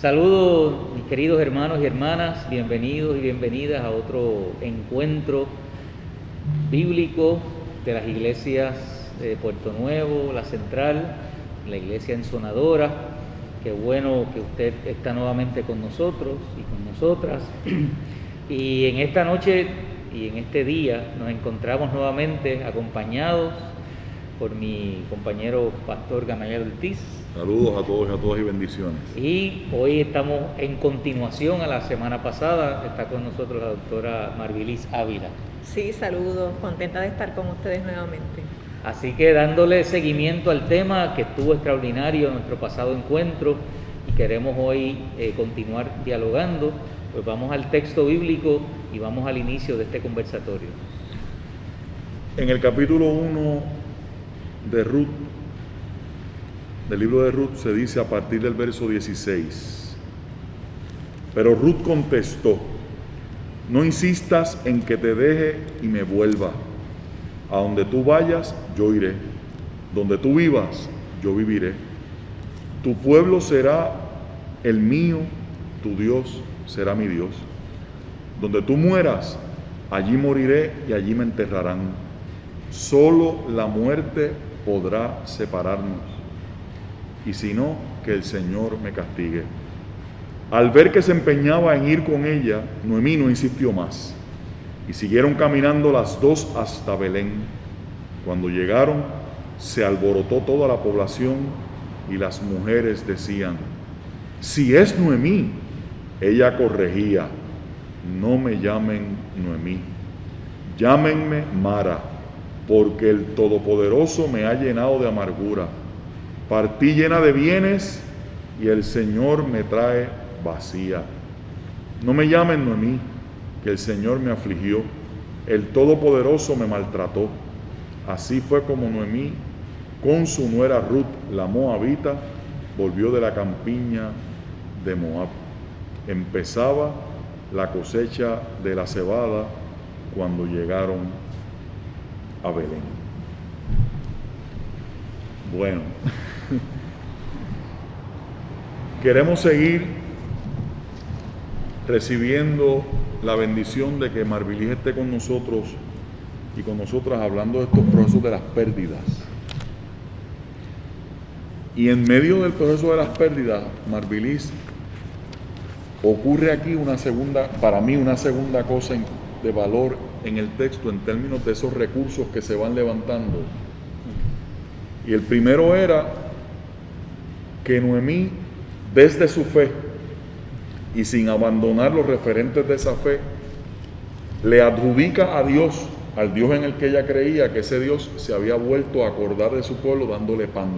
Saludos, mis queridos hermanos y hermanas, bienvenidos y bienvenidas a otro encuentro bíblico de las iglesias de Puerto Nuevo, La Central, la iglesia ensonadora. Qué bueno que usted está nuevamente con nosotros y con nosotras. Y en esta noche y en este día nos encontramos nuevamente acompañados por mi compañero pastor Gamaliel Ortiz. Saludos a todos y a todas y bendiciones. Y hoy estamos en continuación a la semana pasada, está con nosotros la doctora Marvilis Ávila. Sí, saludos, contenta de estar con ustedes nuevamente. Así que dándole seguimiento al tema que estuvo extraordinario en nuestro pasado encuentro y queremos hoy continuar dialogando, pues vamos al texto bíblico y vamos al inicio de este conversatorio. En el capítulo 1 de Ruth, del libro de Ruth, se dice a partir del verso 16: Pero Ruth contestó: No insistas en que te deje y me vuelva. A donde tú vayas, yo iré. Donde tú vivas, yo viviré. Tu pueblo será el mío, tu Dios será mi Dios. Donde tú mueras, allí moriré y allí me enterrarán. Solo la muerte podrá separarnos. Y si no, que el Señor me castigue. Al ver que se empeñaba en ir con ella, Noemí no insistió más. Y siguieron caminando las dos hasta Belén. Cuando llegaron, se alborotó toda la población y las mujeres decían: Si es Noemí. Ella corregía: No me llamen Noemí, llámenme Mara, porque el Todopoderoso me ha llenado de amargura. Partí llena de bienes y el Señor me trae vacía. No me llamen Noemí, que el Señor me afligió, el Todopoderoso me maltrató. Así fue como Noemí, con su nuera Ruth, la moabita, volvió de la campiña de Moab. Empezaba la cosecha de la cebada cuando llegaron a Belén. Bueno, queremos seguir recibiendo la bendición de que Marvilis esté con nosotros y con nosotras hablando de estos procesos de las pérdidas. Y en medio del proceso de las pérdidas, Marvilis, ocurre aquí para mí una segunda cosa de valor en el texto en términos de esos recursos que se van levantando. Y el primero era que Noemí, desde su fe y sin abandonar los referentes de esa fe, le adjudica a Dios, al Dios en el que ella creía, que ese Dios se había vuelto a acordar de su pueblo dándole pan.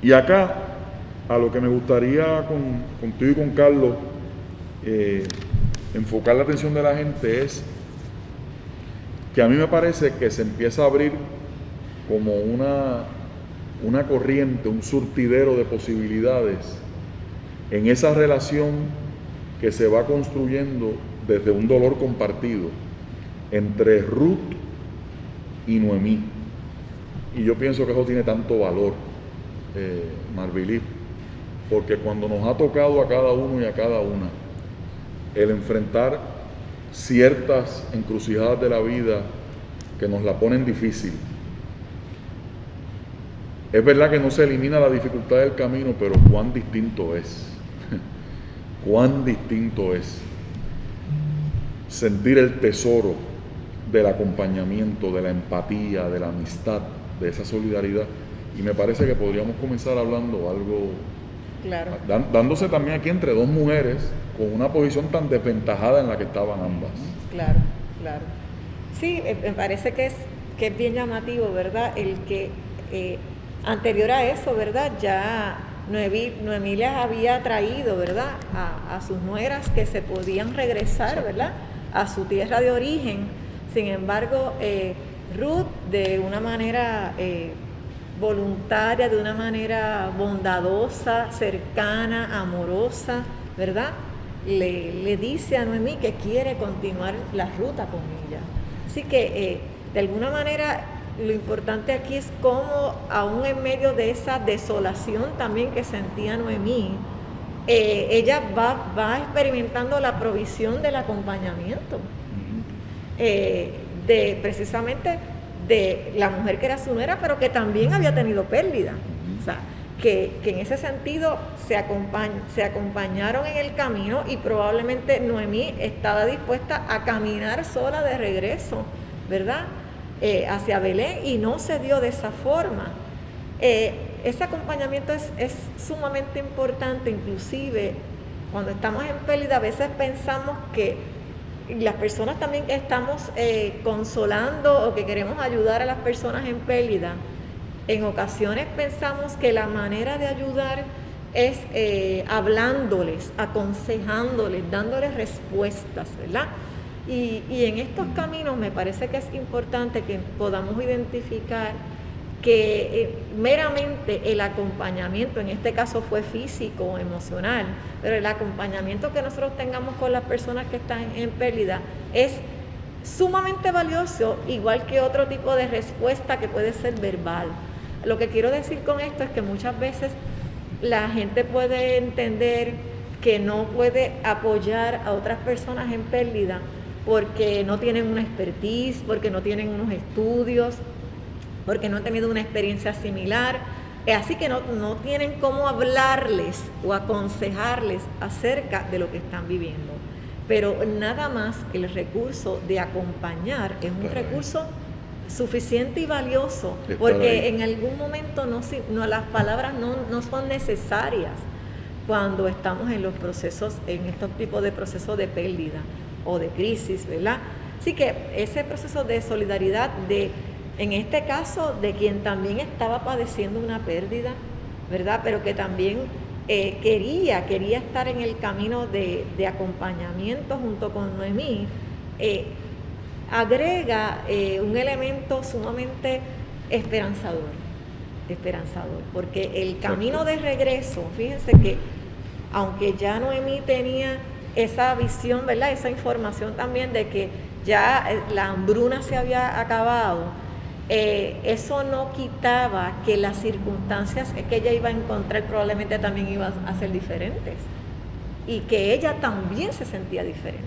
Y acá, a lo que me gustaría contigo y con Carlos enfocar la atención de la gente es que a mí me parece que se empieza a abrir como una corriente, un surtidero de posibilidades en esa relación que se va construyendo desde un dolor compartido entre Ruth y Noemí. Y yo pienso que eso tiene tanto valor, Marvilis, porque cuando nos ha tocado a cada uno y a cada una el enfrentar ciertas encrucijadas de la vida que nos la ponen difícil, es verdad que no se elimina la dificultad del camino, pero cuán distinto es, cuán distinto es sentir el tesoro del acompañamiento, de la empatía, de la amistad, de esa solidaridad. Y me parece que podríamos comenzar hablando algo, Claro. Dándose también aquí entre dos mujeres con una posición tan desventajada en la que estaban ambas. Claro, claro. Sí, me parece que es bien llamativo, ¿verdad? El que anterior a eso, ¿verdad? Ya Noemí les había traído, ¿verdad? A sus nueras que se podían regresar, ¿verdad? A su tierra de origen. Sin embargo, Ruth, de una manera voluntaria, de una manera bondadosa, cercana, amorosa, ¿verdad? Le dice a Noemí que quiere continuar la ruta con ella. Así que de alguna manera lo importante aquí es cómo, aún en medio de esa desolación también que sentía Noemí, ella va experimentando la provisión del acompañamiento, precisamente de la mujer que era su nuera, pero que también había tenido pérdida. O sea, que en ese sentido se acompañaron en el camino, y probablemente Noemí estaba dispuesta a caminar sola de regreso, ¿verdad? Hacia Belén, y no se dio de esa forma. Ese acompañamiento es sumamente importante. Inclusive cuando estamos en pérdida, a veces pensamos que las personas también que estamos consolando o que queremos ayudar a las personas en pérdida, en ocasiones pensamos que la manera de ayudar es hablándoles, aconsejándoles, dándoles respuestas, ¿verdad? Y en estos caminos me parece que es importante que podamos identificar que meramente el acompañamiento, en este caso fue físico o emocional, pero el acompañamiento que nosotros tengamos con las personas que están en pérdida es sumamente valioso, igual que otro tipo de respuesta que puede ser verbal. Lo que quiero decir con esto es que muchas veces la gente puede entender que no puede apoyar a otras personas en pérdida porque no tienen una expertise, porque no tienen unos estudios, porque no han tenido una experiencia similar, así que no tienen cómo hablarles o aconsejarles acerca de lo que están viviendo. Pero nada más el recurso de acompañar es un recurso suficiente y valioso, porque en algún momento las palabras no son necesarias cuando estamos en los procesos, en estos tipos de procesos de pérdida o de crisis, ¿verdad? Así que ese proceso de solidaridad, en este caso, de quien también estaba padeciendo una pérdida, ¿verdad? Pero que también quería estar en el camino de acompañamiento junto con Noemí, agrega un elemento sumamente esperanzador, porque el camino de regreso, fíjense que aunque ya Noemí tenía esa visión, ¿verdad? Esa información también de que ya la hambruna se había acabado, eso no quitaba que las circunstancias que ella iba a encontrar probablemente también iban a ser diferentes, y que ella también se sentía diferente.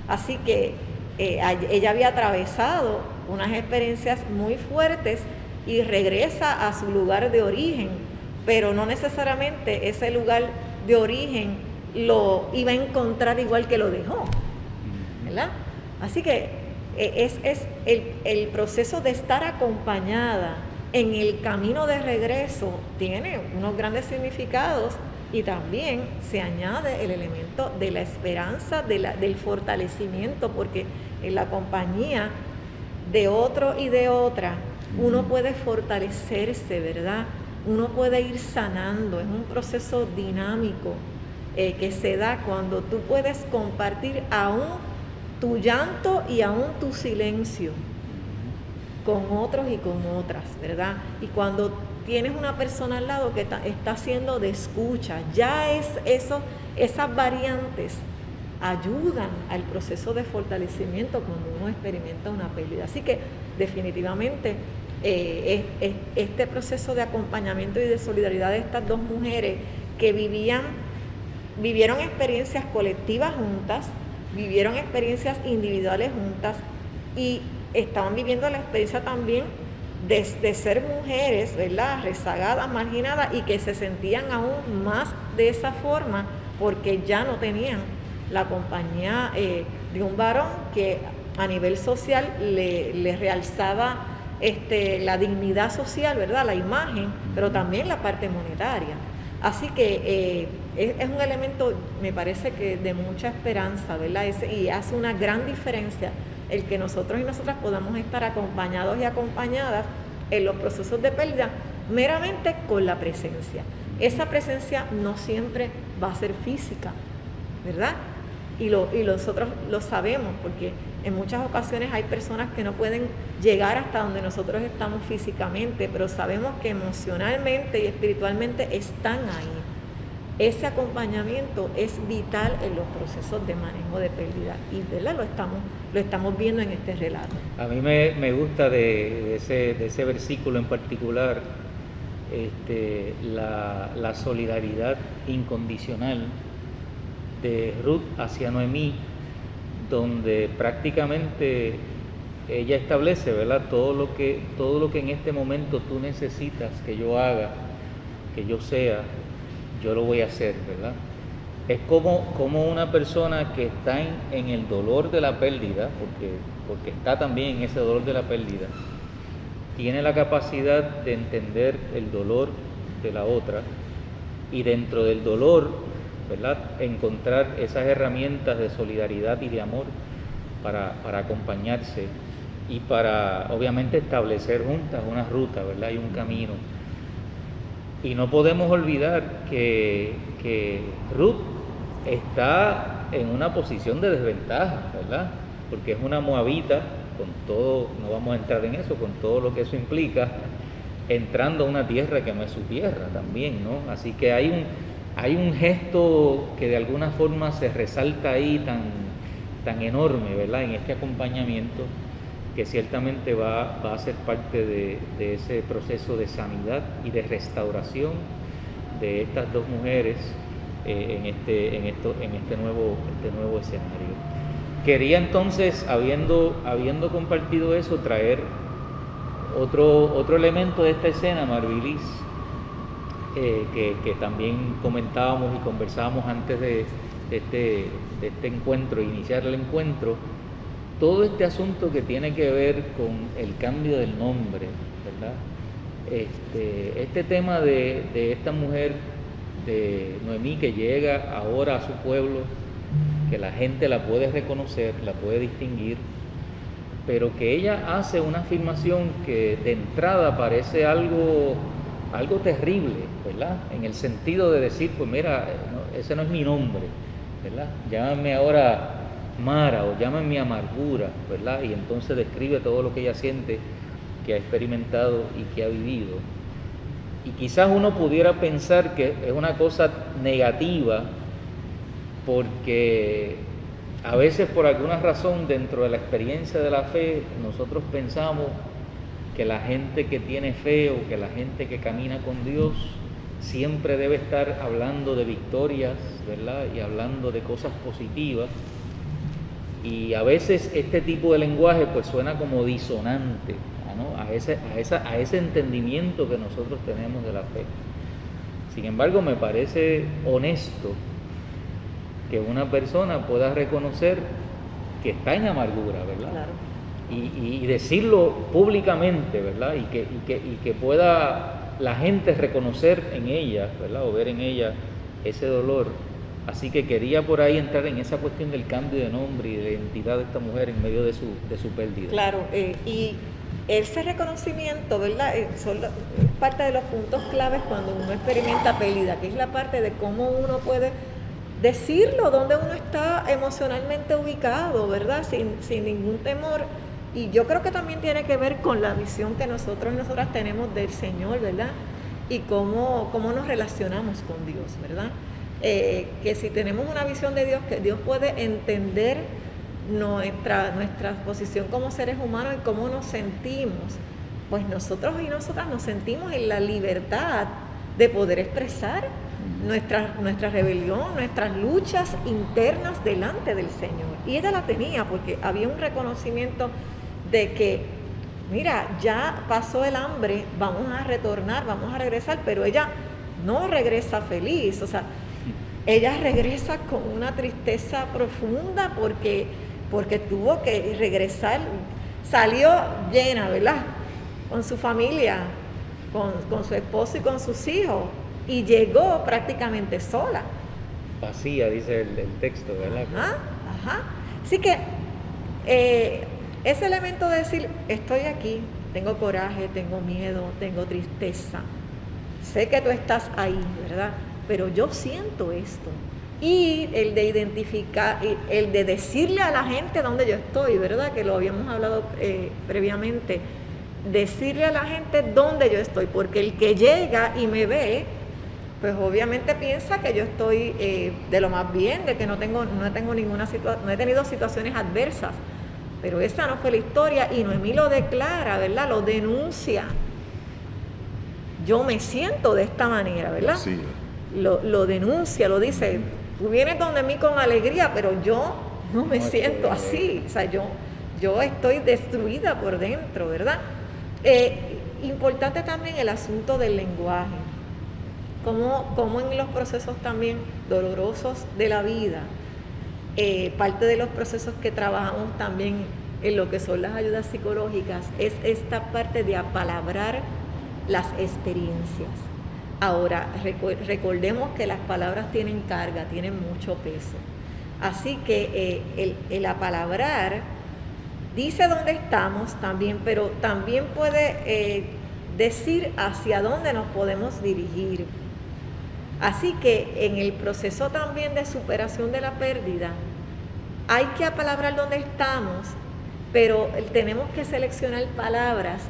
Así que ella había atravesado unas experiencias muy fuertes y regresa a su lugar de origen, pero no necesariamente ese lugar de origen lo iba a encontrar igual que lo dejó, ¿verdad? Así que es el proceso de estar acompañada en el camino de regreso tiene unos grandes significados, y también se añade el elemento de la esperanza, del fortalecimiento, porque en la compañía de otro y de otra uno puede fortalecerse, ¿verdad? Uno puede ir sanando. Es un proceso dinámico que se da cuando tú puedes compartir aún tu llanto y aún tu silencio con otros y con otras, ¿verdad? Y cuando tienes una persona al lado que está haciendo de escucha, ya esas variantes ayudan al proceso de fortalecimiento cuando uno experimenta una pérdida. Así que definitivamente este proceso de acompañamiento y de solidaridad de estas dos mujeres que vivieron experiencias colectivas juntas, vivieron experiencias individuales juntas, y estaban viviendo la experiencia también de ser mujeres, ¿verdad?, rezagadas, marginadas, y que se sentían aún más de esa forma porque ya no tenían la compañía de un varón que a nivel social le realzaba la dignidad social, ¿verdad?, la imagen, pero también la parte monetaria. Así que es un elemento, me parece que de mucha esperanza, ¿verdad? Y hace una gran diferencia el que nosotros y nosotras podamos estar acompañados y acompañadas en los procesos de pérdida meramente con la presencia. Esa presencia no siempre va a ser física, ¿verdad? Y nosotros lo sabemos, porque en muchas ocasiones hay personas que no pueden llegar hasta donde nosotros estamos físicamente, pero sabemos que emocionalmente y espiritualmente están ahí. ese acompañamiento es vital en los procesos de manejo de pérdida y, ¿verdad?, lo estamos viendo en este relato. A mí me gusta de ese versículo en particular, la solidaridad incondicional de Ruth hacia Noemí, donde prácticamente ella establece, ¿verdad?, todo lo que en este momento tú necesitas que yo haga, que yo sea, yo lo voy a hacer, ¿verdad? Es como una persona que está en el dolor de la pérdida, porque está también en ese dolor de la pérdida, tiene la capacidad de entender el dolor de la otra y dentro del dolor, ¿verdad?, encontrar esas herramientas de solidaridad y de amor para acompañarse y para obviamente establecer juntas una ruta, ¿verdad?, y un camino. Y no podemos olvidar que Ruth está en una posición de desventaja, ¿verdad?, porque es una moabita, con todo, no vamos a entrar en eso, con todo lo que eso implica, entrando a una tierra que no es su tierra también, ¿no? Así que hay un gesto que de alguna forma se resalta ahí tan enorme, ¿verdad?, en este acompañamiento, que ciertamente va a ser parte de ese proceso de sanidad y de restauración de estas dos mujeres en este nuevo escenario. Quería entonces, habiendo compartido eso, traer otro elemento de esta escena, Marvilis, que también comentábamos y conversábamos antes de este encuentro, iniciar el encuentro, todo este asunto que tiene que ver con el cambio del nombre, ¿verdad? Este tema de esta mujer, de Noemí, que llega ahora a su pueblo, que la gente la puede reconocer, la puede distinguir, pero que ella hace una afirmación que de entrada parece algo terrible, ¿verdad? En el sentido de decir, pues mira, ese no es mi nombre, ¿verdad? Llámame ahora Mara o llámame amargura, ¿verdad? Y entonces describe todo lo que ella siente, que ha experimentado y que ha vivido. Y quizás uno pudiera pensar que es una cosa negativa, porque a veces por alguna razón dentro de la experiencia de la fe nosotros pensamos que la gente que tiene fe o que la gente que camina con Dios siempre debe estar hablando de victorias, ¿verdad?, y hablando de cosas positivas, y a veces este tipo de lenguaje pues suena como disonante, ¿no?, a ese entendimiento que nosotros tenemos de la fe. Sin embargo, me parece honesto que una persona pueda reconocer que está en amargura, ¿verdad? Claro. Y decirlo públicamente, ¿verdad? Y que pueda la gente reconocer en ella, ¿verdad?, o ver en ella ese dolor. Así que quería por ahí entrar en esa cuestión del cambio de nombre y de identidad de esta mujer en medio de su pérdida. Claro, y ese reconocimiento, ¿verdad?, es parte de los puntos claves cuando uno experimenta pérdida, que es la parte de cómo uno puede decirlo, dónde uno está emocionalmente ubicado, ¿verdad?, sin ningún temor. Y yo creo que también tiene que ver con la visión que nosotros y nosotras tenemos del Señor, ¿verdad?, y cómo nos relacionamos con Dios, ¿verdad? Que si tenemos una visión de Dios, que Dios puede entender nuestra posición como seres humanos y cómo nos sentimos, pues nosotros y nosotras nos sentimos en la libertad de poder expresar nuestra rebelión, nuestras luchas internas delante del Señor. Y ella la tenía porque había un reconocimiento de que, mira, ya pasó el hambre, vamos a retornar, vamos a regresar, pero ella no regresa feliz, o sea, ella regresa con una tristeza profunda porque tuvo que regresar, salió llena, ¿verdad?, con su familia, con su esposo y con sus hijos, y llegó prácticamente sola. Vacía, dice el texto, ¿verdad? Ajá. Así que ese elemento de decir, estoy aquí, tengo coraje, tengo miedo, tengo tristeza, sé que tú estás ahí, ¿verdad?, pero yo siento esto. Y el de identificar, el de decirle a la gente dónde yo estoy, ¿verdad?, que lo habíamos hablado previamente, decirle a la gente dónde yo estoy, porque el que llega y me ve, pues obviamente piensa que yo estoy de lo más bien, de que no he tenido situaciones adversas. Pero esa no fue la historia y Noemí lo declara, ¿verdad? Lo denuncia. Yo me siento de esta manera, ¿verdad? Sí. Lo denuncia, lo dice. Tú vienes donde mí con alegría, pero yo no me siento así. O sea, yo estoy destruida por dentro, ¿verdad? Importante también el asunto del lenguaje. Como en los procesos también dolorosos de la vida, parte de los procesos que trabajamos también en lo que son las ayudas psicológicas es esta parte de apalabrar las experiencias. Ahora, recordemos que las palabras tienen carga, tienen mucho peso. Así que el apalabrar dice dónde estamos también, pero también puede decir hacia dónde nos podemos dirigir. Así que en el proceso también de superación de la pérdida, hay que apalabrar dónde estamos, pero tenemos que seleccionar palabras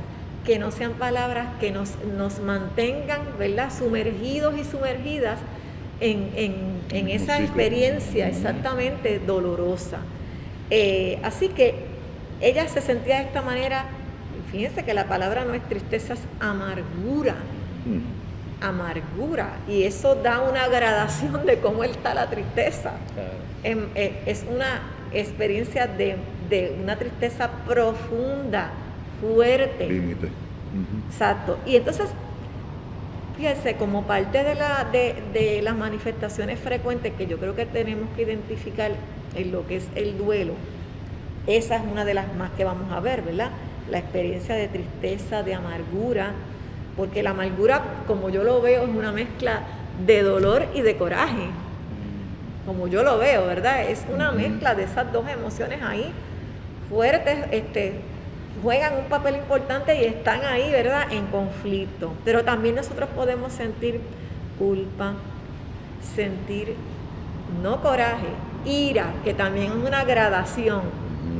que no sean palabras que nos mantengan, ¿verdad?, sumergidos y sumergidas en esa experiencia exactamente dolorosa. Así que ella se sentía de esta manera. Fíjense que la palabra no es tristeza, es amargura. Amargura, y eso da una gradación de cómo está la tristeza. Claro. Es una experiencia de una tristeza profunda, fuerte. Límite. Exacto. Y entonces, fíjense, como parte de las manifestaciones frecuentes que yo creo que tenemos que identificar en lo que es el duelo, esa es una de las más que vamos a ver, ¿verdad? La experiencia de tristeza, de amargura, porque la amargura, como yo lo veo, es una mezcla de dolor y de coraje, como yo lo veo, ¿verdad? Es una mezcla de esas dos emociones ahí fuertes, juegan un papel importante y están ahí, ¿verdad?, en conflicto. Pero también nosotros podemos sentir culpa, sentir, no coraje, ira, que también es una gradación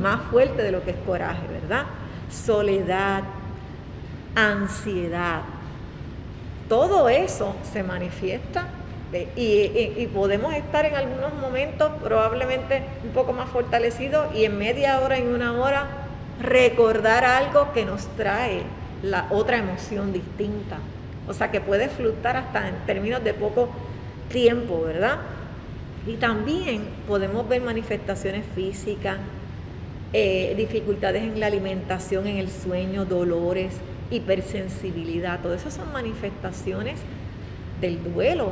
más fuerte de lo que es coraje, ¿verdad? Soledad, ansiedad, todo eso se manifiesta y podemos estar en algunos momentos probablemente un poco más fortalecidos y en media hora, en una hora, recordar algo que nos trae la otra emoción distinta. O sea, que puede fluctuar hasta en términos de poco tiempo, ¿verdad? Y también podemos ver manifestaciones físicas, dificultades en la alimentación, en el sueño, dolores, hipersensibilidad. Todo eso son manifestaciones del duelo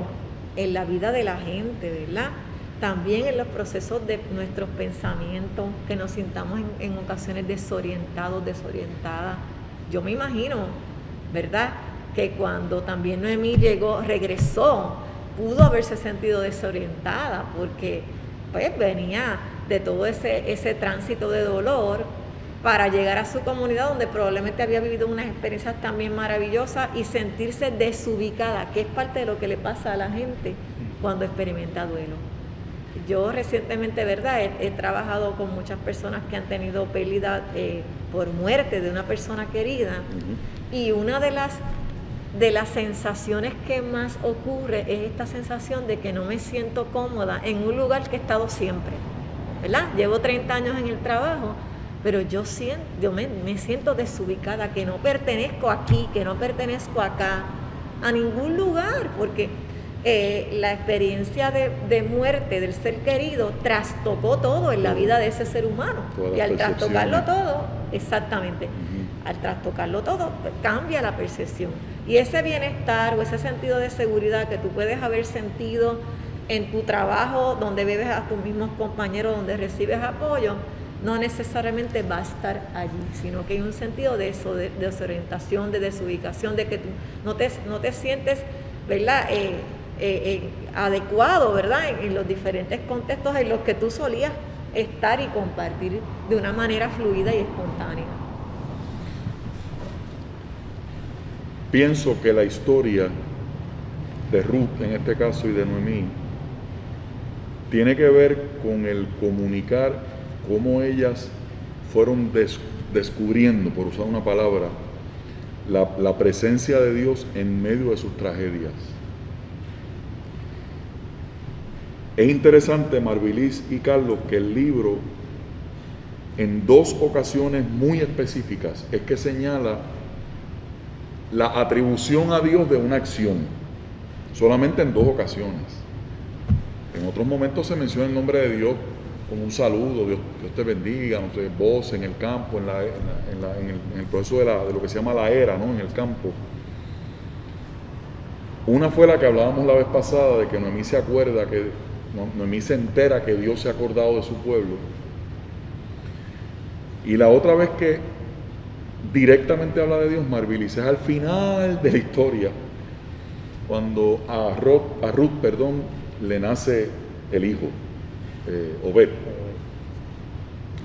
en la vida de la gente, ¿verdad? También en los procesos de nuestros pensamientos, que nos sintamos en ocasiones desorientados, desorientadas. Yo me imagino, ¿verdad?, que cuando también Noemí regresó, pudo haberse sentido desorientada porque pues venía de todo ese tránsito de dolor para llegar a su comunidad donde probablemente había vivido unas experiencias también maravillosas y sentirse desubicada, que es parte de lo que le pasa a la gente cuando experimenta duelo. Yo recientemente, ¿verdad?, he trabajado con muchas personas que han tenido pérdida por muerte de una persona querida, y una de las sensaciones que más ocurre es esta sensación de que no me siento cómoda en un lugar que he estado siempre, ¿verdad? Llevo 30 años en el trabajo, pero yo me siento desubicada, que no pertenezco aquí, que no pertenezco acá, a ningún lugar, porque la experiencia de muerte del ser querido trastocó todo en la vida de ese ser humano. Y al trastocarlo todo, exactamente, al trastocarlo todo, pues, cambia la percepción. Y ese bienestar o ese sentido de seguridad que tú puedes haber sentido en tu trabajo, donde vives a tus mismos compañeros, donde recibes apoyo, no necesariamente va a estar allí, sino que hay un sentido de eso, de desorientación, de desubicación, de que tú no te sientes, ¿verdad?, adecuado, ¿verdad?, en los diferentes contextos en los que tú solías estar y compartir de una manera fluida y espontánea. Pienso que la historia de Ruth, en este caso, y de Noemí, tiene que ver con el comunicar cómo ellas fueron descubriendo, por usar una palabra, la presencia de Dios en medio de sus tragedias. Es interesante, Marvilis y Carlos, que el libro en 2 ocasiones muy específicas es que señala la atribución a Dios de una acción, solamente en 2 ocasiones. En otros momentos se menciona el nombre de Dios como un saludo, Dios te bendiga, no sé, vos en el campo, en el proceso de lo que se llama la era, ¿no? En el campo. Una fue la que hablábamos la vez pasada, de que Noemí se acuerda, Noemí se entera que Dios se ha acordado de su pueblo. Y la otra vez que directamente habla de Dios, Marvilis, es al final de la historia, cuando a Ruth, le nace el hijo, Obed.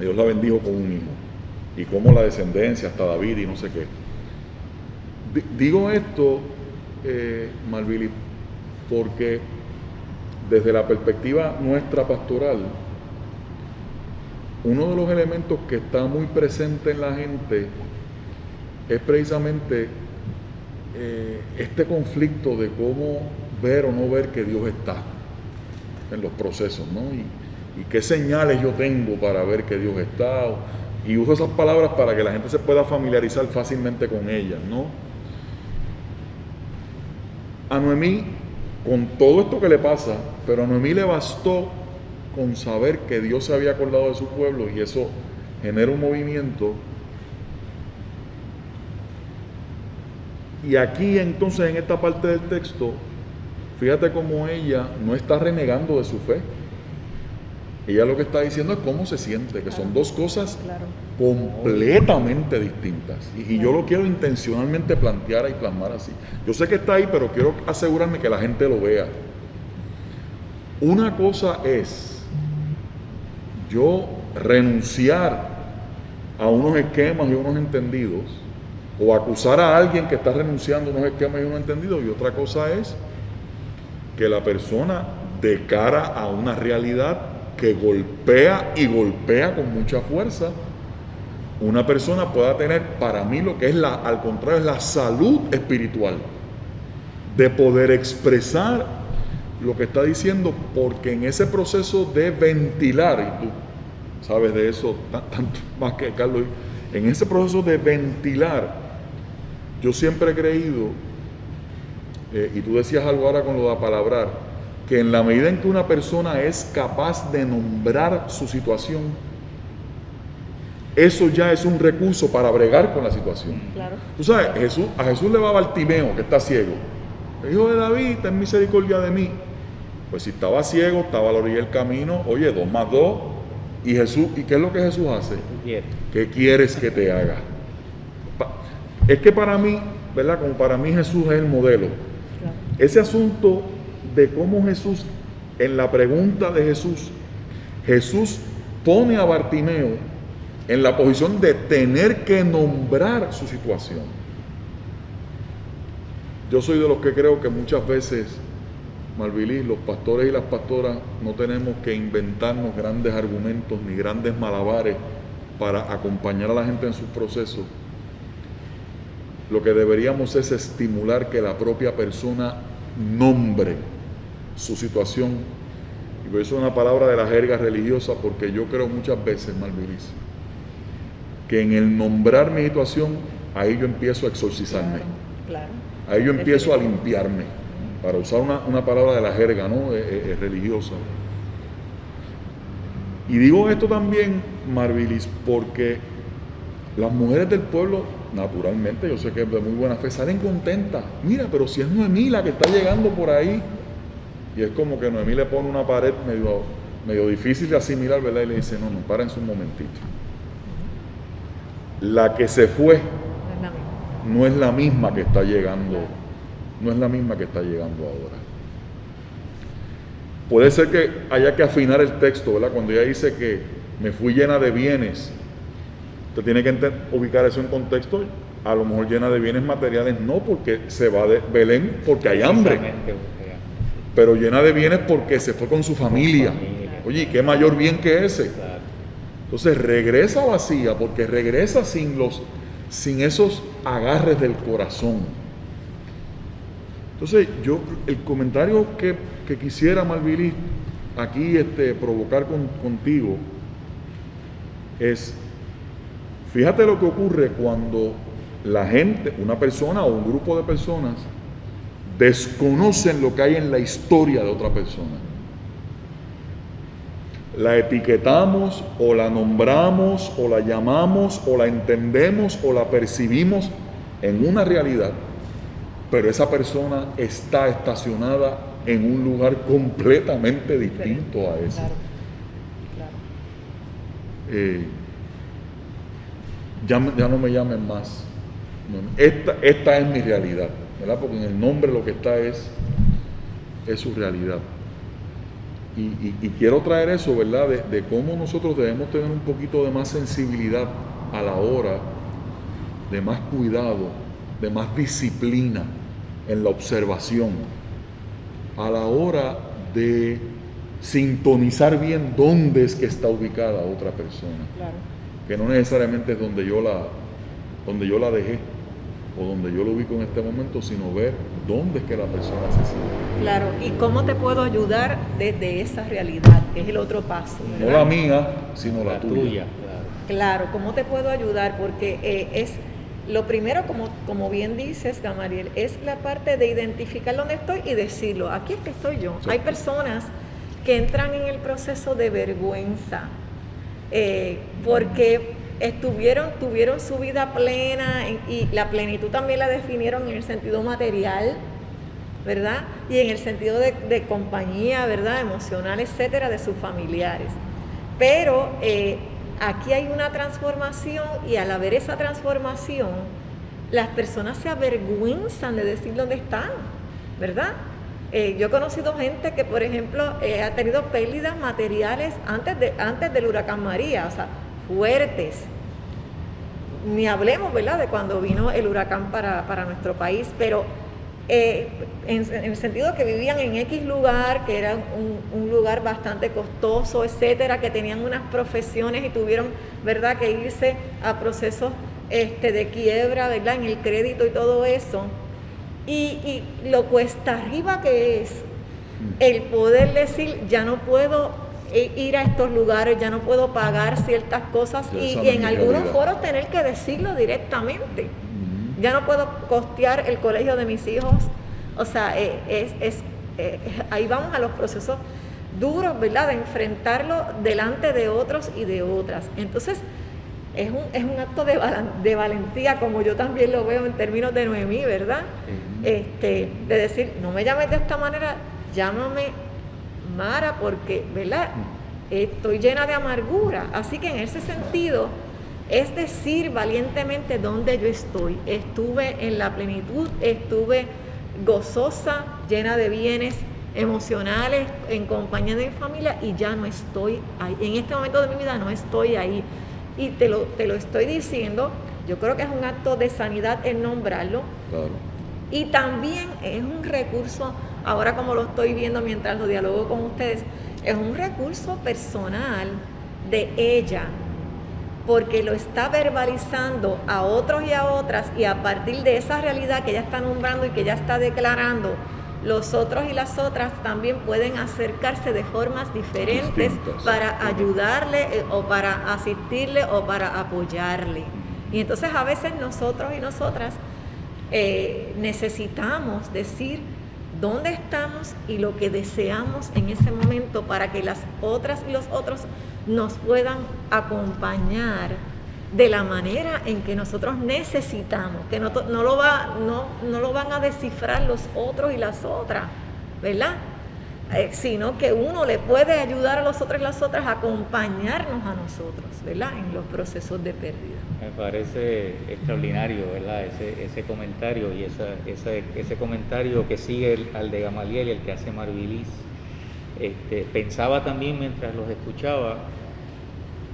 Dios la bendijo con un hijo. Y como la descendencia hasta David y no sé qué. Digo esto, Marvilis, porque desde la perspectiva nuestra pastoral, uno de los elementos que está muy presente en la gente es precisamente este conflicto de cómo ver o no ver que Dios está en los procesos, ¿no? Y qué señales yo tengo para ver que Dios está, y uso esas palabras para que la gente se pueda familiarizar fácilmente con ellas, ¿no? A Noemí, con todo esto que le pasa, pero a Noemí le bastó con saber que Dios se había acordado de su pueblo, y eso genera un movimiento. Y aquí entonces, en esta parte del texto, fíjate cómo ella no está renegando de su fe. Ella lo que está diciendo es cómo se siente, que son 2 cosas completamente distintas. Y yo lo quiero intencionalmente plantear y plasmar así. Yo sé que está ahí, pero quiero asegurarme que la gente lo vea. Una cosa es yo renunciar a unos esquemas y unos entendidos, o acusar a alguien que está renunciando a unos esquemas y unos entendidos, y otra cosa es que la persona, de cara a una realidad que golpea y golpea con mucha fuerza, una persona pueda tener, para mí, lo que es al contrario, es la salud espiritual de poder expresar lo que está diciendo, porque en ese proceso de ventilar, y tú sabes de eso tanto más que Carlos, en ese proceso de ventilar, yo siempre he creído, y tú decías algo ahora con lo de apalabrar, que en la medida en que una persona es capaz de nombrar su situación, eso ya es un recurso para bregar con la situación. Claro. Tú sabes, a Jesús le va Bartimeo, que está ciego. El hijo de David, ten misericordia de mí. Pues si estaba ciego, estaba a la orilla del camino, oye, 2 más 2, y Jesús, ¿y qué es lo que Jesús hace? ¿Qué quieres que te haga? Es que para mí, ¿verdad? Como para mí Jesús es el modelo. Claro. Ese asunto de cómo Jesús, en la pregunta de Jesús pone a Bartimeo en la posición de tener que nombrar su situación. Yo soy de los que creo que muchas veces, Marvilis, los pastores y las pastoras, no tenemos que inventarnos grandes argumentos ni grandes malabares para acompañar a la gente en sus procesos. Lo que deberíamos es estimular que la propia persona nombre su situación. Y por eso es una palabra de la jerga religiosa, porque yo creo muchas veces, Marvilis, que en el nombrar mi situación, ahí yo empiezo a exorcizarme. Claro. Ahí yo empiezo a limpiarme, para usar una palabra de la jerga, ¿no? Religiosa. Y digo esto también, Marvilis, porque las mujeres del pueblo, naturalmente, yo sé que de muy buena fe, salen contentas. Mira, pero si es Noemí la que está llegando por ahí. Y es como que Noemí le pone una pared medio difícil de asimilar, ¿verdad? Y le dice, no, párense un momentito. La que se fue no es la misma que está llegando, no es la misma que está llegando ahora. Puede ser que haya que afinar el texto, ¿verdad? Cuando ella dice que me fui llena de bienes, usted tiene que ubicar eso en contexto. A lo mejor llena de bienes materiales, no, porque se va de Belén porque hay hambre, pero llena de bienes porque se fue con su familia. Oye, ¿qué mayor bien que ese? Entonces regresa vacía, porque regresa sin esos agarres del corazón. Entonces el comentario que quisiera, Marvilis, aquí provocar contigo es, fíjate lo que ocurre cuando la gente, una persona o un grupo de personas, desconocen lo que hay en la historia de otra persona. La etiquetamos o la nombramos o la llamamos o la entendemos o la percibimos en una realidad, pero esa persona está estacionada en un lugar completamente distinto a ese. Claro. Ya no me llamen más. Esta es mi realidad, ¿verdad? Porque en el nombre lo que está es su realidad. Y quiero traer eso, ¿verdad? De cómo nosotros debemos tener un poquito de más sensibilidad a la hora, de más cuidado, de más disciplina en la observación, a la hora de sintonizar bien dónde es que está ubicada otra persona. Claro. Que no necesariamente es donde yo la dejé o donde yo lo ubico en este momento, sino ver dónde es que la persona se siente. Claro, y cómo te puedo ayudar desde esa realidad, que es el otro paso, ¿verdad? No la mía, sino la tuya. Claro, ¿cómo te puedo ayudar? Porque es lo primero, como bien dices, Gamaliel, es la parte de identificar dónde estoy y decirlo, aquí es que estoy yo. Sí. Hay personas que entran en el proceso de vergüenza, porque tuvieron su vida plena, y la plenitud también la definieron en el sentido material, ¿verdad? Y en el sentido de compañía, ¿verdad? Emocional, etcétera, de sus familiares. Pero aquí hay una transformación, y al haber esa transformación, las personas se avergüenzan de decir dónde están, ¿verdad? Yo he conocido gente que, por ejemplo, ha tenido pérdidas materiales antes del huracán María, o sea, fuertes. Ni hablemos, ¿verdad?, de cuando vino el huracán para nuestro país, pero en el sentido que vivían en X lugar, que era un lugar bastante costoso, etcétera, que tenían unas profesiones y tuvieron, ¿verdad?, que irse a procesos de quiebra, ¿verdad?, en el crédito y todo eso. Y lo cuesta arriba que es el poder decir, ya no puedo ir a estos lugares, ya no puedo pagar ciertas cosas, y en algunos foros tener que decirlo directamente. Ya no puedo costear el colegio de mis hijos. O sea, ahí vamos a los procesos duros, ¿verdad?, de enfrentarlo delante de otros y de otras. Entonces, es un acto de valentía, como yo también lo veo en términos de Noemí, ¿verdad? De decir, no me llames de esta manera, llámame Mara, porque, ¿verdad?, estoy llena de amargura. Así que en ese sentido, es decir valientemente dónde yo estoy. Estuve en la plenitud, estuve gozosa, llena de bienes emocionales, en compañía de mi familia, y ya no estoy ahí. En este momento de mi vida no estoy ahí. Y te lo estoy diciendo, yo creo que es un acto de sanidad el nombrarlo. Claro. Y también es un recurso, ahora como lo estoy viendo mientras lo dialogo con ustedes, es un recurso personal de ella, porque lo está verbalizando a otros y a otras, y a partir de esa realidad que ella está nombrando y que ella está declarando, los otros y las otras también pueden acercarse de formas diferentes para ayudarle, o para asistirle, o para apoyarle. Y entonces a veces nosotros y nosotras necesitamos decir dónde estamos y lo que deseamos en ese momento, para que las otras y los otros nos puedan acompañar de la manera en que nosotros necesitamos, que no lo van a descifrar los otros y las otras, ¿verdad? Sino que uno le puede ayudar a los otros y las otras a acompañarnos a nosotros, ¿verdad?, en los procesos de pérdida. Me parece extraordinario, ¿verdad?, ese comentario, y ese comentario que sigue al de Gamaliel y el que hace Marvilis. Pensaba también mientras los escuchaba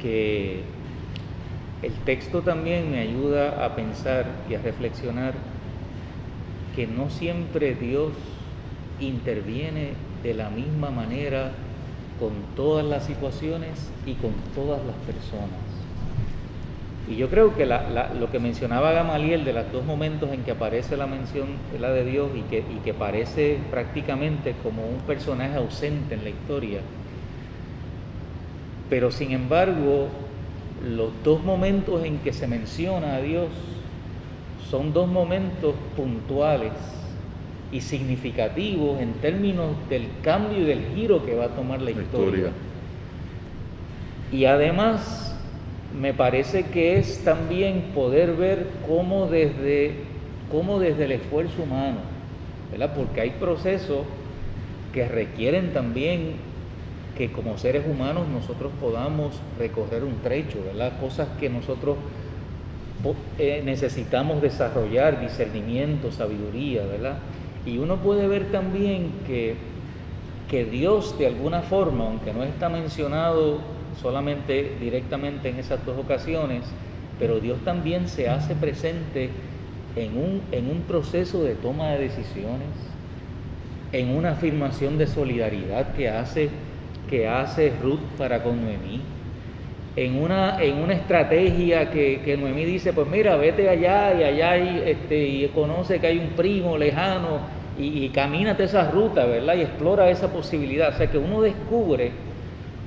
que el texto también me ayuda a pensar y a reflexionar que no siempre Dios interviene de la misma manera con todas las situaciones y con todas las personas. Y yo creo que lo que mencionaba Gamaliel, de los dos momentos en que aparece la mención de la de Dios y que parece prácticamente como un personaje ausente en la historia, pero sin embargo, los dos momentos en que se menciona a Dios son dos momentos puntuales y significativos en términos del cambio y del giro que va a tomar la historia. Y además, me parece que es también poder ver cómo desde el esfuerzo humano, ¿verdad? Porque hay procesos que requieren también que como seres humanos nosotros podamos recorrer un trecho, ¿verdad? Cosas que nosotros necesitamos desarrollar, discernimiento, sabiduría, ¿verdad? Y uno puede ver también que Dios de alguna forma, aunque no está mencionado solamente directamente en esas dos ocasiones, pero Dios también se hace presente en un proceso de toma de decisiones, en una afirmación de solidaridad que hace Ruth para con Noemí, en una estrategia que Noemí dice, pues mira, vete allá y conoce que hay un primo lejano y camínate esa ruta, ¿verdad? Y explora esa posibilidad. O sea que uno descubre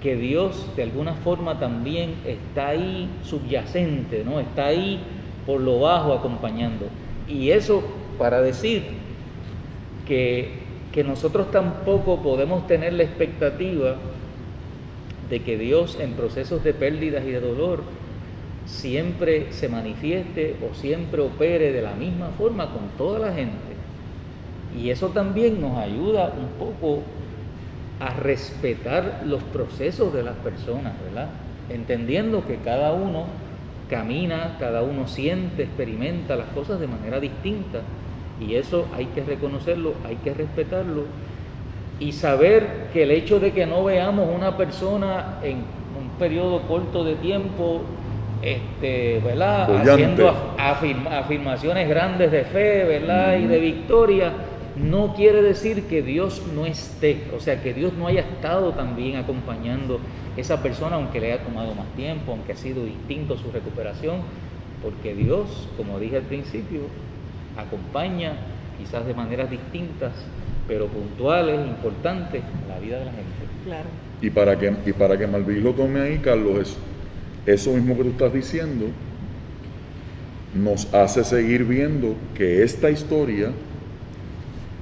que Dios de alguna forma también está ahí subyacente, ¿no? Está ahí por lo bajo acompañando. Y eso para decir que nosotros tampoco podemos tener la expectativa de que Dios en procesos de pérdidas y de dolor siempre se manifieste o siempre opere de la misma forma con toda la gente. Y eso también nos ayuda un poco a respetar los procesos de las personas, ¿verdad? Entendiendo que cada uno camina, cada uno siente, experimenta las cosas de manera distinta. Y eso hay que reconocerlo, hay que respetarlo y saber que el hecho de que no veamos una persona en un periodo corto de tiempo, ¿verdad? Haciendo afirmaciones grandes de fe, ¿verdad? Y de victoria, no quiere decir que Dios no esté, o sea, que Dios no haya estado también acompañando a esa persona, aunque le haya tomado más tiempo, aunque ha sido distinto su recuperación, porque Dios, como dije al principio, acompaña quizás de maneras distintas, pero puntuales, importantes en la vida de la gente. Claro. Y para que Malvin lo tome ahí, Carlos, eso mismo que tú estás diciendo nos hace seguir viendo que esta historia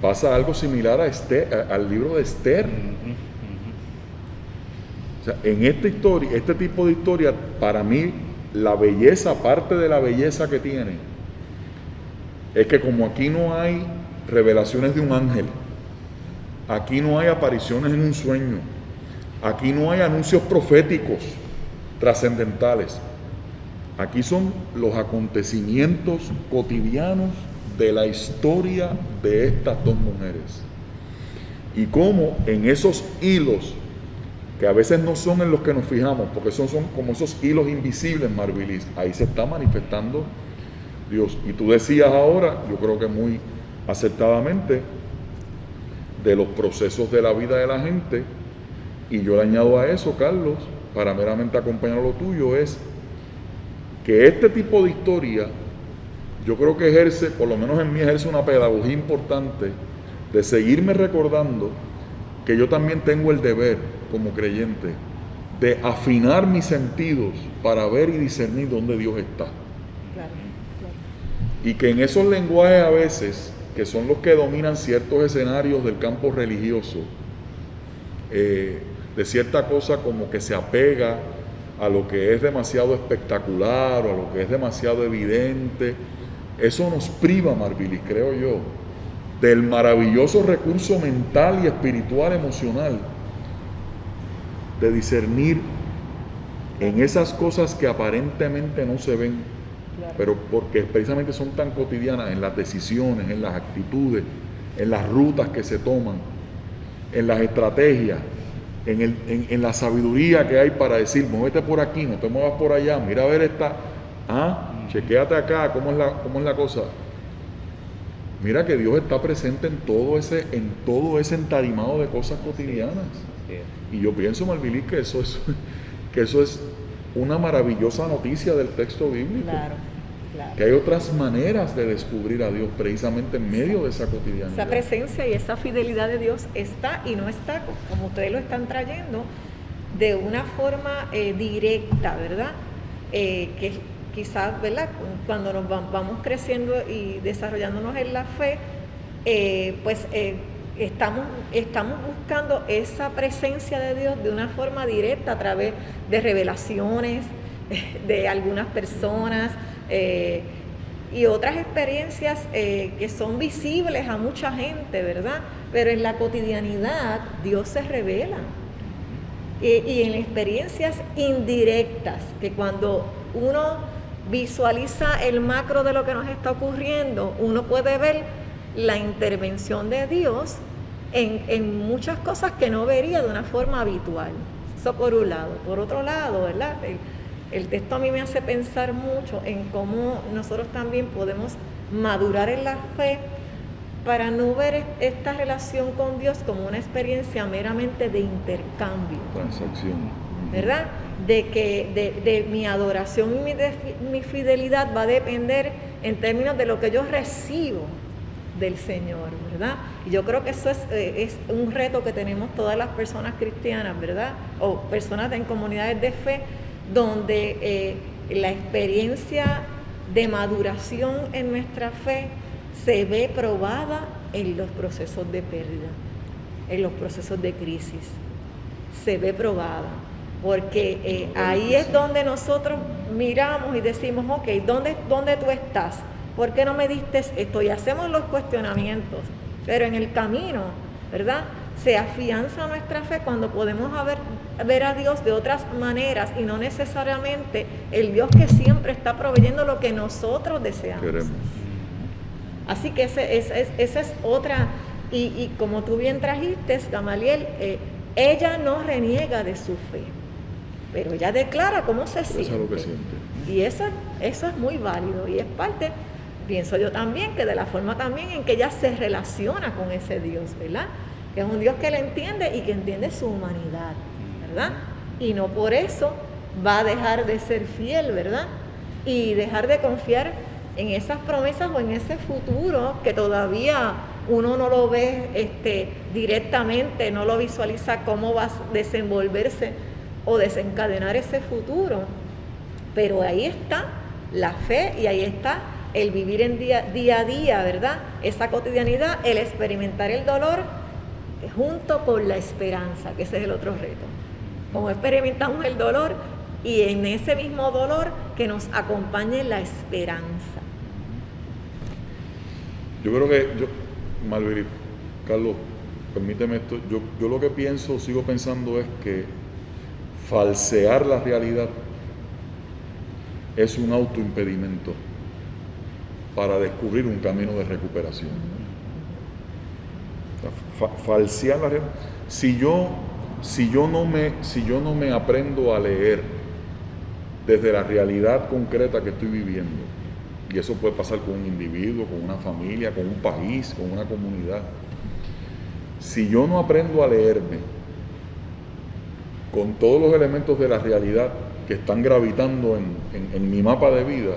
pasa algo similar al libro de Esther. O sea, en esta historia, este tipo de historia, para mí, la belleza, parte de la belleza que tiene, es que como aquí no hay revelaciones de un ángel, aquí no hay apariciones en un sueño, aquí no hay anuncios proféticos trascendentales, aquí son los acontecimientos cotidianos de la historia de estas dos mujeres. Y cómo en esos hilos, que a veces no son en los que nos fijamos, porque son como esos hilos invisibles, Marvilis, ahí se está manifestando Dios. Y tú decías ahora, yo creo que muy acertadamente, de los procesos de la vida de la gente, y yo le añado a eso, Carlos, para meramente acompañar lo tuyo, es que este tipo de historia, yo creo que ejerce, por lo menos en mí ejerce una pedagogía importante de seguirme recordando que yo también tengo el deber, como creyente, de afinar mis sentidos para ver y discernir dónde Dios está. Claro. Y que en esos lenguajes a veces, que son los que dominan ciertos escenarios del campo religioso, de cierta cosa como que se apega a lo que es demasiado espectacular o a lo que es demasiado evidente, eso nos priva, Marvilis, creo yo, del maravilloso recurso mental y espiritual, emocional, de discernir en esas cosas que aparentemente no se ven, claro, pero porque precisamente son tan cotidianas, en las decisiones, en las actitudes, en las rutas que se toman, en las estrategias, en la sabiduría que hay para decir, muévete por aquí, no te muevas por allá, mira a ver esta, chequéate acá, ¿cómo es la cosa? Mira que Dios está presente en todo ese entarimado de cosas cotidianas. Y yo pienso, Malvilis, que eso es una maravillosa noticia del texto bíblico. Claro. Que hay otras maneras de descubrir a Dios precisamente en medio de esa cotidianidad. Esa presencia y esa fidelidad de Dios está y no está, como ustedes lo están trayendo, de una forma directa, ¿verdad? Que quizás, ¿verdad? Cuando nos vamos creciendo y desarrollándonos en la fe, estamos buscando esa presencia de Dios de una forma directa a través de revelaciones de algunas personas y otras experiencias que son visibles a mucha gente, ¿verdad? Pero en la cotidianidad Dios se revela. Y en experiencias indirectas, que cuando uno visualiza el macro de lo que nos está ocurriendo, uno puede ver la intervención de Dios en muchas cosas que no vería de una forma habitual. Eso por un lado. Por otro lado, ¿verdad? El texto a mí me hace pensar mucho en cómo nosotros también podemos madurar en la fe para no ver esta relación con Dios como una experiencia meramente de intercambio. Transacción. ¿Verdad? De mi adoración y mi fidelidad va a depender en términos de lo que yo recibo del Señor, ¿verdad? Y yo creo que eso es un reto que tenemos todas las personas cristianas, ¿verdad? O personas en comunidades de fe, donde la experiencia de maduración en nuestra fe se ve probada en los procesos de pérdida, en los procesos de crisis. Se ve probada, porque ahí es donde nosotros miramos y decimos, ok, ¿dónde tú estás? ¿Por qué no me diste esto? Y hacemos los cuestionamientos, pero en el camino, ¿verdad? Se afianza nuestra fe cuando podemos ver a Dios de otras maneras y no necesariamente el Dios que siempre está proveyendo lo que nosotros deseamos. Queremos. Así que esa es otra, y como tú bien trajiste, Gamaliel, ella no reniega de su fe, pero ella declara cómo se siente. Eso es lo que siente. Y eso es muy válido y es parte, pienso yo también, que de la forma también en que ella se relaciona con ese Dios, ¿verdad? Que es un Dios que la entiende y que entiende su humanidad, ¿verdad? Y no por eso va a dejar de ser fiel, ¿verdad? Y dejar de confiar en esas promesas o en ese futuro que todavía uno no lo ve directamente, no lo visualiza cómo va a desenvolverse o desencadenar ese futuro. Pero ahí está la fe y ahí está el vivir en día a día, ¿verdad? Esa cotidianidad, el experimentar el dolor junto con la esperanza, que ese es el otro reto. Como experimentamos el dolor y en ese mismo dolor que nos acompañe la esperanza. Yo creo que, Marjorie, Carlos, permíteme esto, yo lo que pienso, sigo pensando es que falsear la realidad es un autoimpedimento para descubrir un camino de recuperación. Falsear la realidad. Si yo no me aprendo a leer desde la realidad concreta que estoy viviendo, y eso puede pasar con un individuo, con una familia, con un país, con una comunidad. Si yo no aprendo a leerme con todos los elementos de la realidad que están gravitando en mi mapa de vida,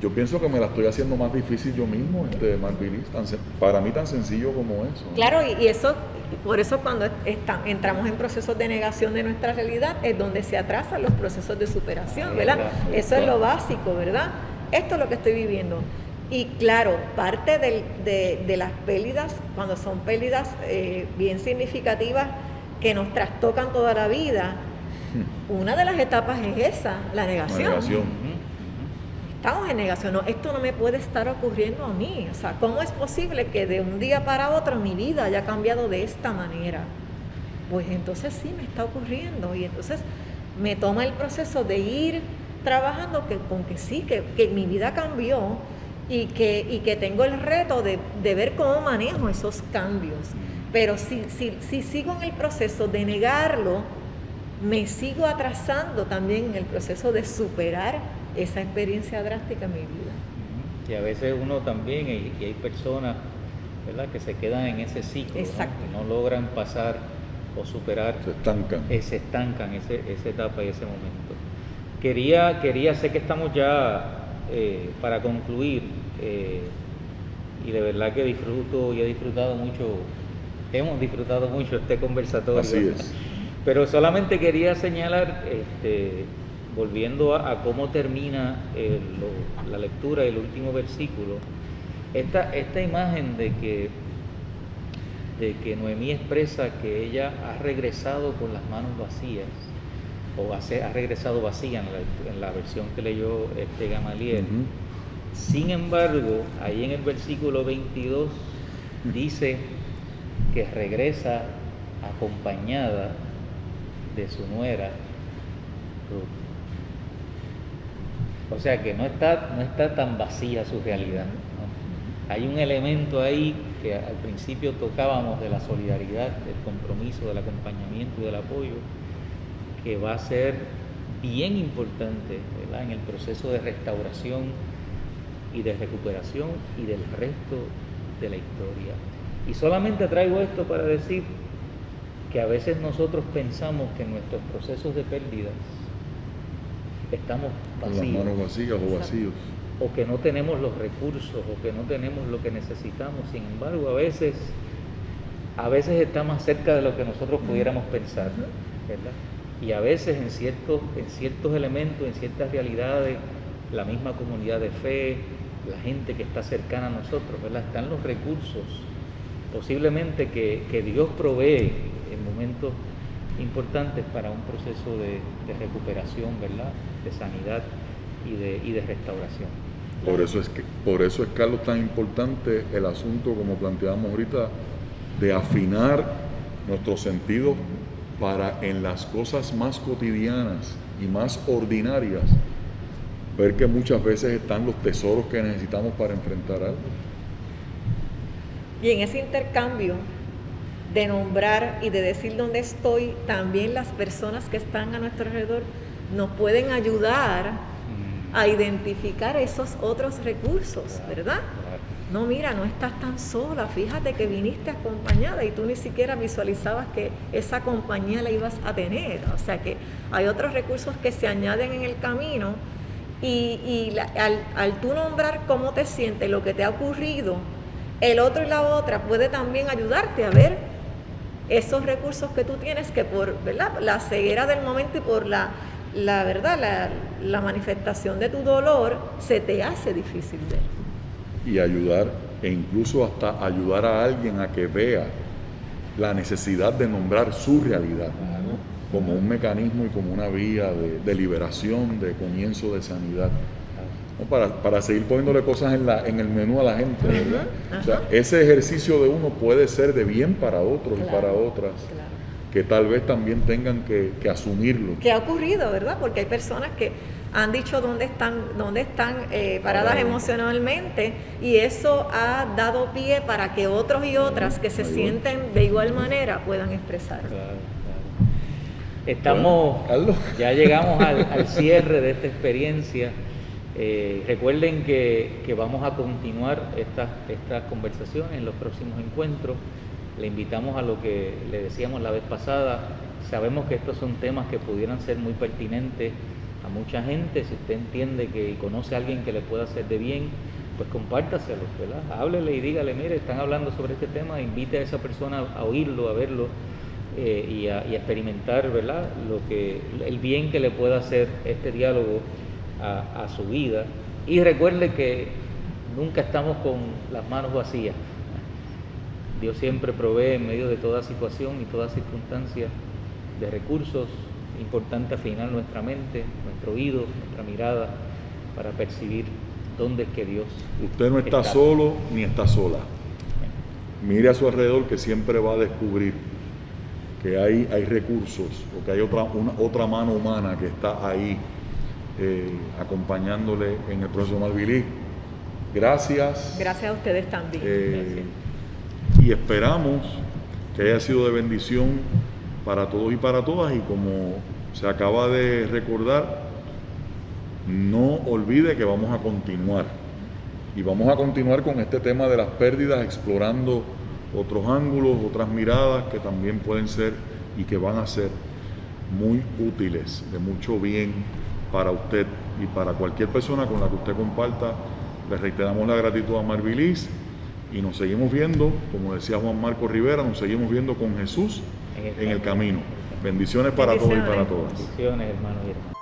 yo pienso que me la estoy haciendo más difícil yo mismo, Marjorie, para mí tan sencillo como eso. Claro, y eso, por eso cuando entramos en procesos de negación de nuestra realidad es donde se atrasan los procesos de superación, ¿verdad? Eso es lo básico, ¿verdad? Esto es lo que estoy viviendo. Y claro, parte de las pérdidas, cuando son pérdidas bien significativas que nos trastocan toda la vida, una de las etapas es esa, la negación. La negación. Estamos en negación, no, esto no me puede estar ocurriendo a mí, o sea, ¿cómo es posible que de un día para otro mi vida haya cambiado de esta manera? Pues entonces sí me está ocurriendo y entonces me toma el proceso de ir trabajando con que sí, que mi vida cambió y que tengo el reto de ver cómo manejo esos cambios, pero si sigo en el proceso de negarlo, me sigo atrasando también en el proceso de superar esa experiencia drástica en mi vida. Y a veces uno también, y hay personas, ¿verdad?, que se quedan en ese ciclo, exacto, ¿no? Que no logran pasar o superar, se estancan esa etapa y ese momento. Quería, sé que estamos ya para concluir, y de verdad que disfruto y hemos disfrutado mucho este conversatorio. Así es. Pero solamente quería señalar, volviendo a cómo termina la lectura del último versículo, esta imagen de que Noemí expresa que ella ha regresado con las manos vacías, o ha regresado vacía en la versión que leyó Gamaliel. Sin embargo, ahí en el versículo 22 dice que regresa acompañada de su nuera Ruth. O sea que no está tan vacía su realidad, ¿no? Hay un elemento ahí que al principio tocábamos de la solidaridad, del compromiso, del acompañamiento y del apoyo, que va a ser bien importante, ¿verdad?, en el proceso de restauración y de recuperación y del resto de la historia. Y solamente traigo esto para decir que a veces nosotros pensamos que en nuestros procesos de pérdidas estamos vacíos. Con las manos vacías o vacíos. O que no tenemos los recursos, o que no tenemos lo que necesitamos. Sin embargo, a veces está más cerca de lo que nosotros pudiéramos pensar, ¿verdad? Y a veces en ciertos elementos, en ciertas realidades, la misma comunidad de fe, la gente que está cercana a nosotros, ¿verdad?, están los recursos posiblemente que Dios provee en momentos importantes para un proceso de recuperación, ¿verdad?, de sanidad y de restauración. Por eso es, Carlos, tan importante el asunto, como planteábamos ahorita, de afinar nuestros sentidos para en las cosas más cotidianas y más ordinarias ver que muchas veces están los tesoros que necesitamos para enfrentar algo. Y en ese intercambio de nombrar y de decir dónde estoy, también las personas que están a nuestro alrededor nos pueden ayudar a identificar esos otros recursos, ¿verdad? No, mira, no estás tan sola, fíjate que viniste acompañada y tú ni siquiera visualizabas que esa compañía la ibas a tener. O sea que hay otros recursos que se añaden en el camino al tú nombrar cómo te sientes, lo que te ha ocurrido, el otro y la otra puede también ayudarte a ver esos recursos que tú tienes que por, ¿verdad?, la ceguera del momento y por la manifestación de tu dolor se te hace difícil ver. Y ayudar, e incluso hasta ayudar a alguien a que vea la necesidad de nombrar su realidad, ¿no?, como un mecanismo y como una vía de liberación, de comienzo de sanidad, ¿no?, para seguir poniéndole cosas en el menú a la gente, ¿verdad? O sea, ese ejercicio de uno puede ser de bien para otros, claro, y para otras, claro, que tal vez también tengan que asumirlo. ¿Qué ha ocurrido, verdad? Porque hay personas que han dicho dónde están paradas emocionalmente, y eso ha dado pie para que otros y otras que se sienten de igual manera puedan expresar. Ya llegamos al cierre de esta experiencia. Recuerden que vamos a continuar estas conversaciones en los próximos encuentros. Le invitamos a lo que le decíamos la vez pasada. Sabemos que estos son temas que pudieran ser muy pertinentes a mucha gente. Si usted entiende que conoce a alguien que le pueda hacer de bien, pues compártaselo, ¿verdad? Háblele y dígale, mire, están hablando sobre este tema, invite a esa persona a oírlo, a verlo y a experimentar, ¿verdad?, el bien que le pueda hacer este diálogo a su vida. Y recuerde que nunca estamos con las manos vacías. Dios siempre provee en medio de toda situación y toda circunstancia de recursos. Es importante afinar nuestra mente, nuestro oído, nuestra mirada para percibir dónde es que Dios Usted no está solo ni está sola. Mire a su alrededor, que siempre va a descubrir que hay recursos, o que hay otra mano humana que está ahí acompañándole en el proceso. Marvilis, gracias. Gracias a ustedes también. Y esperamos que haya sido de bendición para todos y para todas, y como se acaba de recordar, no olvide que vamos a continuar, y vamos a continuar con este tema de las pérdidas, explorando otros ángulos, otras miradas que también pueden ser y que van a ser muy útiles, de mucho bien para usted y para cualquier persona con la que usted comparta. Le reiteramos la gratitud a Marvilis, y nos seguimos viendo, como decía Juan Marco Rivera, nos seguimos viendo con Jesús en el camino. Bendiciones para todos y para Bendiciones. todas. Bendiciones, hermanos y hermanas.